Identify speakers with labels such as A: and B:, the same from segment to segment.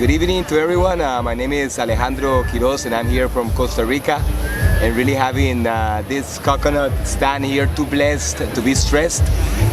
A: Good evening to everyone. My name is Alejandro and I'm here from Costa Rica, and really having this coconut stand here, too blessed to be stressed.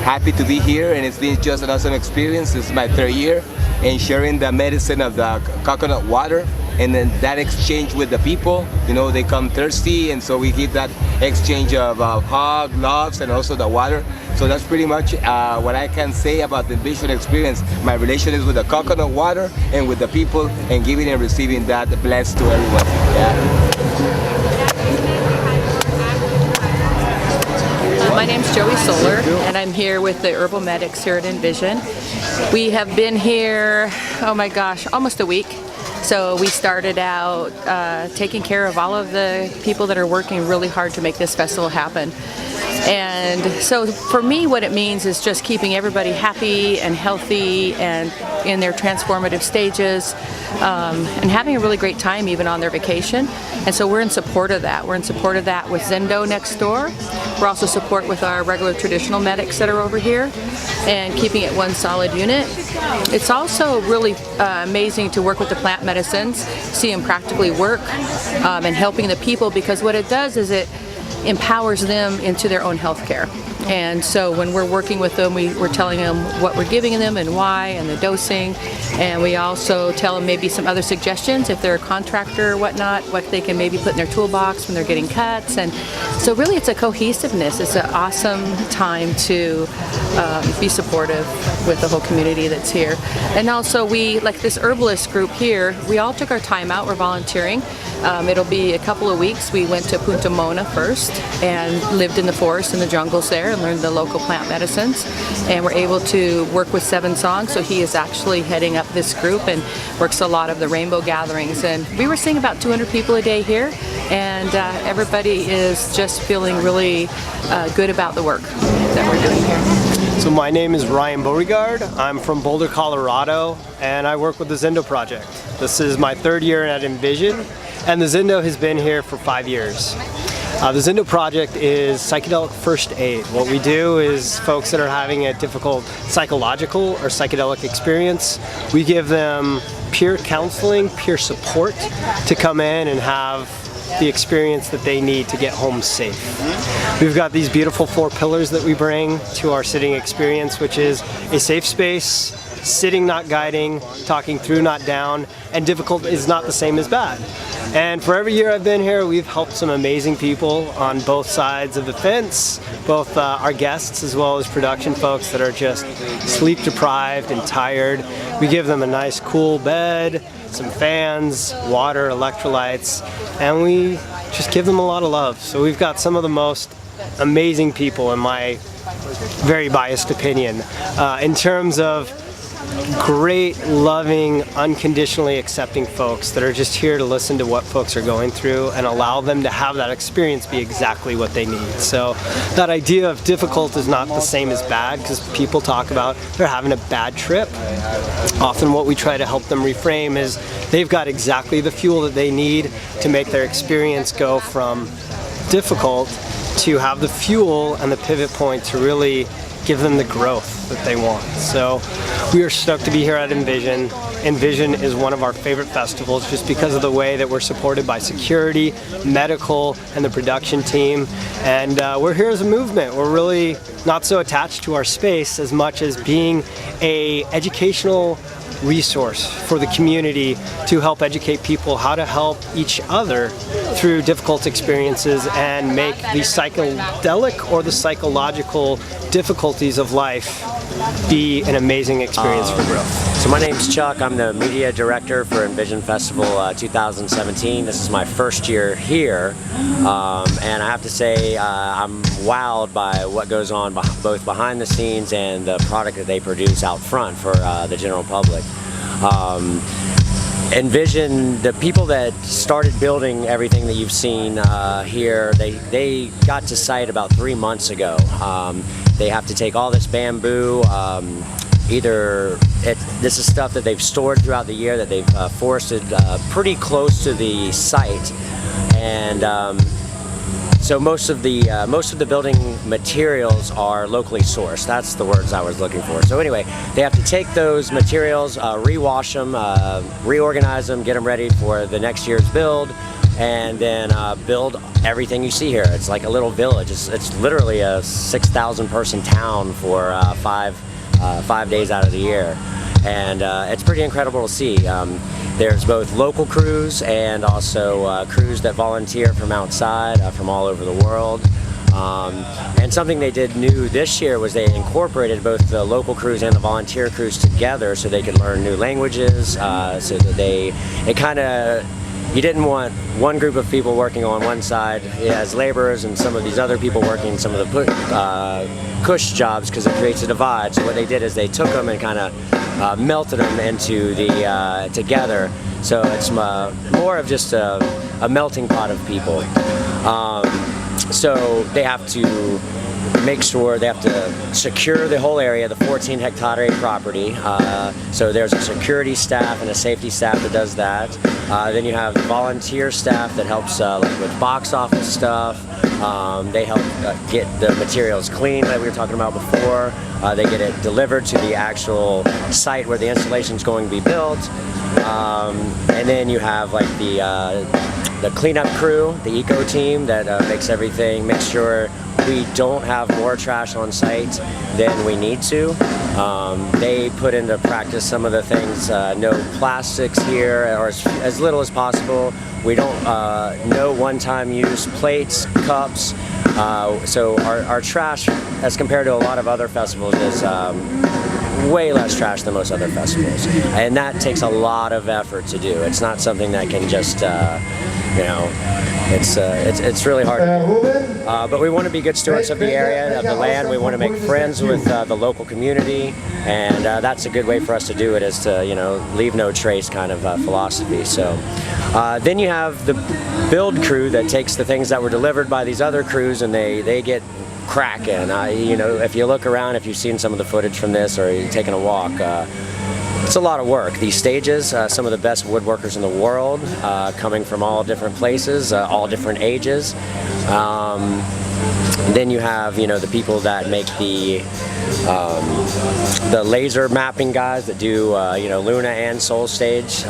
A: Happy to be here, and it's been just an awesome experience. This is my third year, and sharing the medicine of the coconut water, and then that exchange with the people. You know, they come thirsty, and so we give that exchange of hug, loves, and also the water. So that's pretty much what I can say about the Envision experience. My relation is with the coconut water and with the people, and giving and receiving that blessed to everyone. Yeah.
B: My name's Joey Solar, and I'm here with the Herbal Medics here at Envision. We have been here, oh my gosh, almost a week. So we started out taking care of all of the people that are working really hard to make this festival happen. And so for me, what it means is just keeping everybody happy and healthy and in their transformative stages, and having a really great time even on their vacation. And so we're in support of that. We're in support of that with Zendo next door. We're also support with our regular traditional medics that are over here, and keeping it one solid unit. It's also really amazing to work with the plant medicines, see them practically work, and helping the people, because what it does is it empowers them into their own health care. And so when we're working with them, we're telling them what we're giving them and why, and the dosing, and we also tell them maybe some other suggestions if they're a contractor or whatnot, what they can maybe put in their toolbox when they're getting cuts. And so really it's a cohesiveness. It's an awesome time to be supportive with the whole community that's here. And also we, like this herbalist group here, we all took our time out, we're volunteering. It'll be a couple of weeks. We went to Punta Mona first and lived in the forest and the jungles there and learned the local plant medicines, and we're able to work with Seven Songs. So he is actually heading up this group and works a lot of the rainbow gatherings, and we were seeing about 200 people a day here, and everybody is just feeling really good about the work that we're doing here.
C: So my name is Beauregard. I'm from Boulder, Colorado, and I work with the Zendo project. This is my third year at Envision, and the Zendo has been here for 5 years. The Zendo project is psychedelic first aid. What we do is folks that are having a difficult psychological or psychedelic experience, we give them peer counseling, peer support to come in and have the experience that they need to get home safe. We've got these beautiful 4 pillars that we bring to our sitting experience, which is a safe space, sitting not guiding, talking through not down, and difficult is not the same as bad. And for every year I've been here, we've helped some amazing people on both sides of the fence, both our guests as well as production folks that are just sleep deprived and tired. We give them a nice cool bed, some fans, water, electrolytes, and we just give them a lot of love. So we've got some of the most amazing people, in my very biased opinion, in terms of great, loving, unconditionally accepting folks that are just here to listen to what folks are going through and allow them to have that experience be exactly what they need. So that idea of difficult is not the same as bad, because people talk about they're having a bad trip. Often what we try to help them reframe is they've got exactly the fuel that they need to make their experience go from difficult to have the fuel and the pivot point to really give them the growth that they want. So we are stoked to be here at Envision. Envision is one of our favorite festivals just because of the way that we're supported by security, medical, and the production team. And we're here as a movement. We're really not so attached to our space as much as being an educational resource for the community to help educate people how to help each other through difficult experiences and make the psychedelic or the psychological difficulties of life be an amazing experience for growth.
D: So my name's Chuck. I'm the media director for Envision Festival 2017. This is my first year here, and I have to say I'm wowed by what goes on both behind the scenes and the product that they produce out front for the general public. Envision, the people that started building everything that you've seen here, they got to site about 3 months ago. They have to take all this bamboo, this is stuff that they've stored throughout the year that they've forested pretty close to the site, and so most of the building materials are locally sourced. That's the words I was looking for. So anyway, they have to take those materials, rewash them, reorganize them, get them ready for the next year's build, and then build everything you see here. It's like a little village. It's literally a 6,000 person town for 5 days out of the year, and it's pretty incredible to see. There's both local crews and also crews that volunteer from outside, from all over the world. And something they did new this year was they incorporated both the local crews and the volunteer crews together so they could learn new languages, so that you didn't want one group of people working on one side as laborers and some of these other people working some of the cush jobs, because it creates a divide. So what they did is they took them and kind of melted them into the together. So it's more of just a melting pot of people. So they have to make sure they have to secure the whole area, the 14 hectare property. So there's a security staff and a safety staff that does that. Then you have the volunteer staff that helps like with box office stuff. They help get the materials clean, like we were talking about before. They get it delivered to the actual site where the installation is going to be built. And then you have like the cleanup crew, the eco team that makes sure we don't have more trash on site than we need to. They put into practice some of the things, no plastics here, or as little as possible. We don't, no one-time use plates, cups. So our trash, as compared to a lot of other festivals, is way less trash than most other festivals. And that takes a lot of effort to do. It's not something that can just, it's really hard to do. But we want to be good stewards of the area, of the land. We want to make friends with the local community, and that's a good way for us to do it, is to leave no trace kind of philosophy. So then you have the build crew that takes the things that were delivered by these other crews and they get cracking. If you look around, if you've seen some of the footage from this or you're taking a walk, it's a lot of work. These stages, some of the best woodworkers in the world, coming from all different places, all different ages. Then you have, the people that make the laser mapping guys that do, Luna and Soul Stage.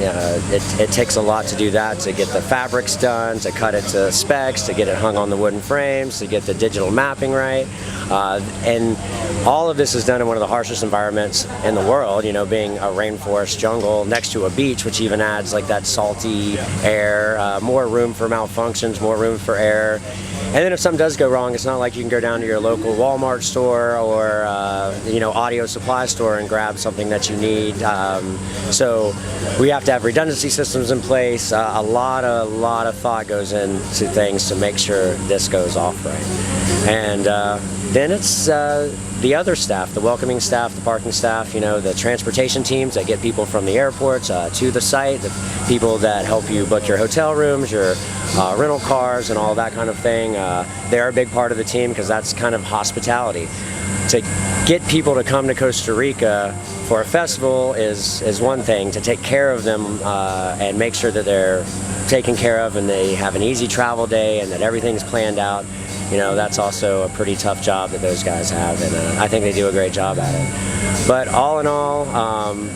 D: It takes a lot to do that, to get the fabrics done, to cut it to specs, to get it hung on the wooden frames, to get the digital mapping right. And all of this is done in one of the harshest environments in the world, being a rainforest jungle next to a beach, which even adds like that salty air, more room for malfunctions, more room for error. And then if something does go wrong, it's not like you can go down to your local Walmart store or audio supply store and grab something that you need. So we have to have redundancy systems in place. A lot of thought goes into things to make sure this goes off right. And then it's the other staff, the welcoming staff, the parking staff, the transportation teams that get people from the airports to the site, the people that help you book your hotel rooms, your rental cars, and all that kind of thing. They're a big part of the team because that's kind of hospitality. To get people to come to Costa Rica for a festival is one thing. To take care of them and make sure that they're taken care of and they have an easy travel day and that everything's planned out, that's also a pretty tough job that those guys have, and I think they do a great job at it. But all in all,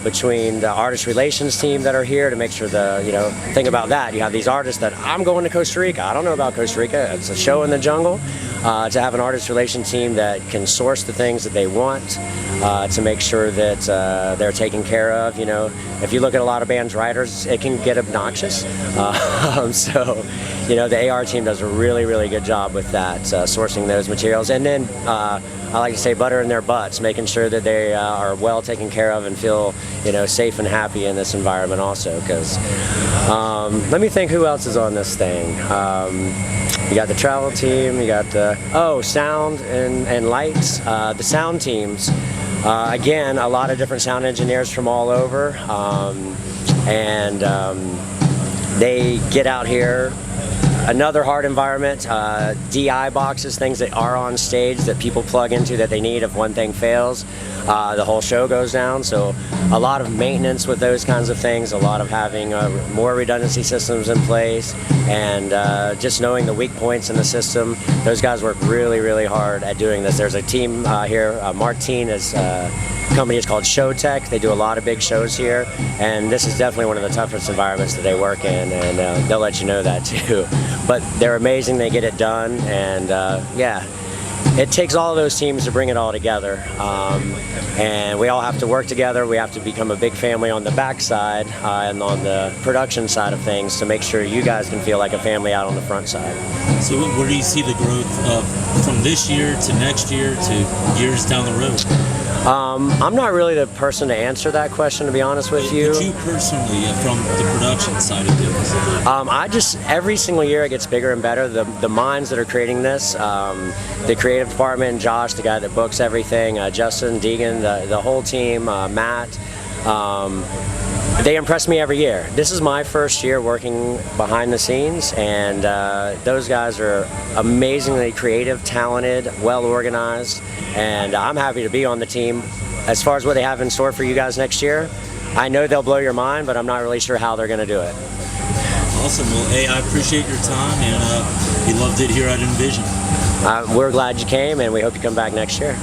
D: between the artist relations team that are here to make sure think about that. You have these artists that, I'm going to Costa Rica. I don't know about Costa Rica. It's a show in the jungle. To have an artist relations team that can source the things that they want, to make sure that they're taken care of. If you look at a lot of bands' writers, it can get obnoxious. So, the AR team does a really, really good job with that, sourcing those materials. And then I like to say buttering their butts, making sure that they are well taken care of and feel, safe and happy in this environment also. Because let me think who else is on this thing. You got the travel team, you got the, sound and lights. The sound teams, again, a lot of different sound engineers from all over. They get out here another hard environment, DI boxes, things that are on stage that people plug into that they need if one thing fails. The whole show goes down, so a lot of maintenance with those kinds of things, a lot of having more redundancy systems in place, and just knowing the weak points in the system. Those guys work really, really hard at doing this. There's a team here, Martine is company is called Showtech. They do a lot of big shows here, and this is definitely one of the toughest environments that they work in, and they'll let you know that too. But they're amazing, they get it done, and yeah, it takes all of those teams to bring it all together, and we all have to work together. We have to become a big family on the backside and on the production side of things to make sure you guys can feel like a family out on the front side.
E: So where do you see the growth of from this year to next year to years down the road?
D: I'm not really the person to answer that question, to be honest with you.
E: But you personally, from the production side of things?
D: Every single year it gets bigger and better. The minds that are creating this, the creative department, Josh, the guy that books everything, Justin, Deegan, the whole team, Matt, they impress me every year. This is my first year working behind the scenes, and those guys are amazingly creative, talented, well organized, and I'm happy to be on the team. As far as what they have in store for you guys next year, I know they'll blow your mind, but I'm not really sure how they're going to do it.
E: Awesome. Well, hey, I appreciate your time, and we loved it here at Envision.
D: We're glad you came, and we hope you come back next year.